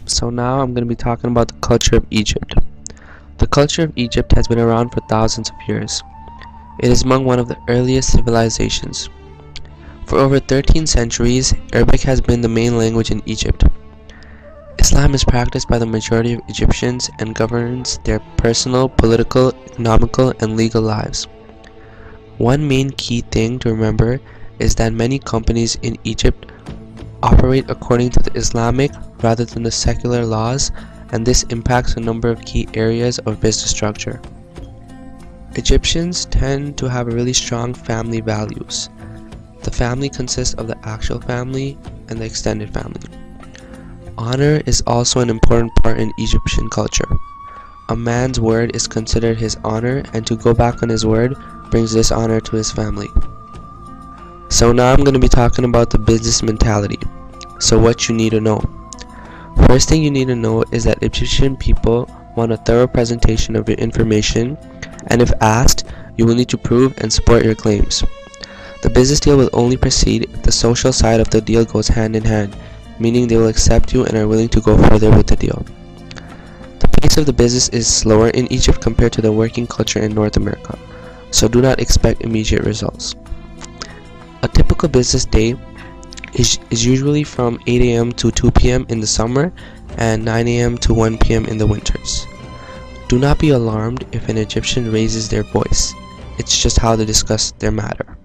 So now I'm going to be talking about the culture of Egypt. The culture of Egypt has been around for thousands of years. It is among one of the earliest civilizations. For over 13 centuries, Arabic has been the main language in Egypt. Islam is practiced by the majority of Egyptians and governs their personal, political, economical, and legal lives. One main key thing to remember is that many companies in Egypt operate according to the Islamic rather than the secular laws, and this impacts a number of key areas of business structure. Egyptians tend to have really strong family values. The family consists of the actual family and the extended family. Honor is also an important part in Egyptian culture. A man's word is considered his honor, and to go back on his word brings dishonor to his family. So now I'm going to be talking about the business mentality. So what you need to know. First thing you need to know is that Egyptian people want a thorough presentation of your information, and if asked, you will need to prove and support your claims. The business deal will only proceed if the social side of the deal goes hand in hand, meaning they will accept you and are willing to go further with the deal. The pace of the business is slower in Egypt compared to the working culture in North America, so do not expect immediate results. A typical business day is usually from 8 a.m. to 2 p.m. in the summer and 9 a.m. to 1 p.m. in the winters. Do not be alarmed if an Egyptian raises their voice. It's just how they discuss their matter.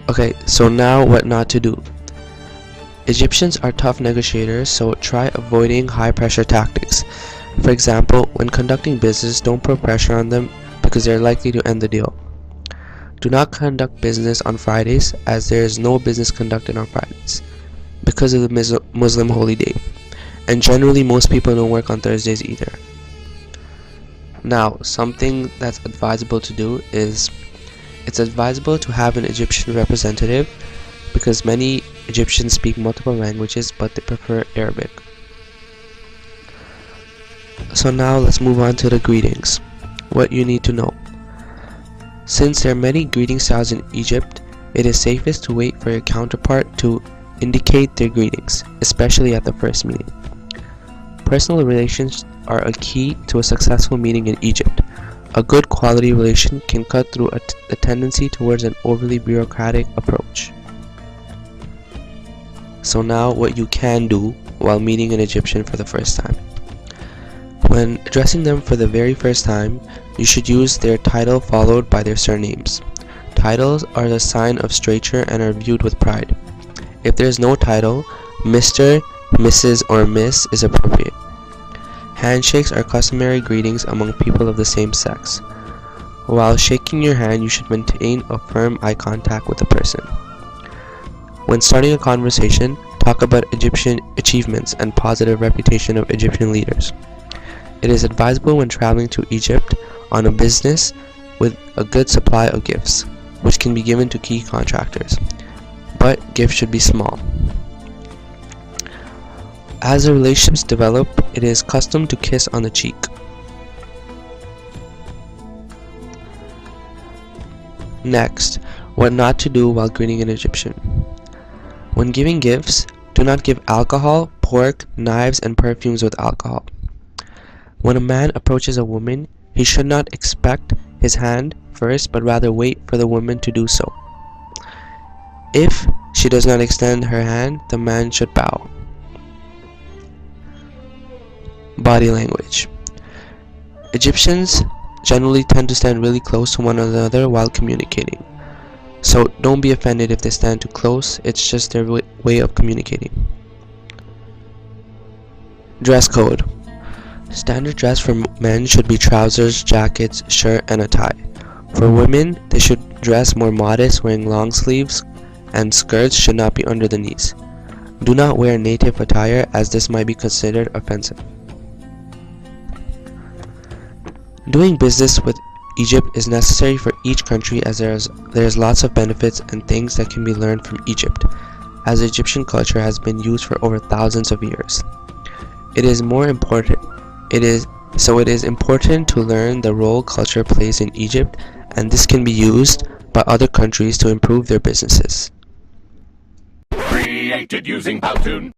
Okay, so now what not to do. Egyptians are tough negotiators, so try avoiding high pressure tactics. For example, when conducting business, don't put pressure on them because they're likely to end the deal. Do not conduct business on Fridays, as there is no business conducted on Fridays because of the Muslim holy day, and generally most people don't work on Thursdays either. Now, something that's advisable to do is it's advisable to have an Egyptian representative because many Egyptians speak multiple languages but they prefer Arabic. So now let's move on to the greetings. What you need to know. Since there are many greeting styles in Egypt, it is safest to wait for your counterpart to indicate their greetings, especially at the first meeting. Personal relations are a key to a successful meeting in Egypt. A good quality relation can cut through a tendency towards an overly bureaucratic approach. So now what you can do while meeting an Egyptian for the first time. When addressing them for the very first time, you should use their title followed by their surnames. Titles are the sign of stature and are viewed with pride. If there is no title, Mr., Mrs., or Miss is appropriate. Handshakes are customary greetings among people of the same sex. While shaking your hand, you should maintain a firm eye contact with the person. When starting a conversation, talk about Egyptian achievements and positive reputation of Egyptian leaders. It is advisable when traveling to Egypt on a business with a good supply of gifts, which can be given to key contractors, but gifts should be small. As the relationships develop, it is custom to kiss on the cheek. Next, what not to do while greeting an Egyptian. When giving gifts, do not give alcohol, pork, knives, and perfumes with alcohol. When a man approaches a woman, he should not expect his hand first, but rather wait for the woman to do so. If she does not extend her hand, the man should bow. Body language. Egyptians generally tend to stand really close to one another while communicating. So don't be offended if they stand too close, it's just their way of communicating. Dress code. Standard dress for men should be trousers, jackets, shirt, and a tie. For women, they should dress more modest, wearing long sleeves, and skirts should not be under the knees. Do not wear native attire, as this might be considered offensive. Doing business with Egypt is necessary for each country, as there's lots of benefits and things that can be learned from Egypt, as Egyptian culture has been used for over thousands of years. It is important to learn the role culture plays in Egypt, and this can be used by other countries to improve their businesses. Created using Powtoon.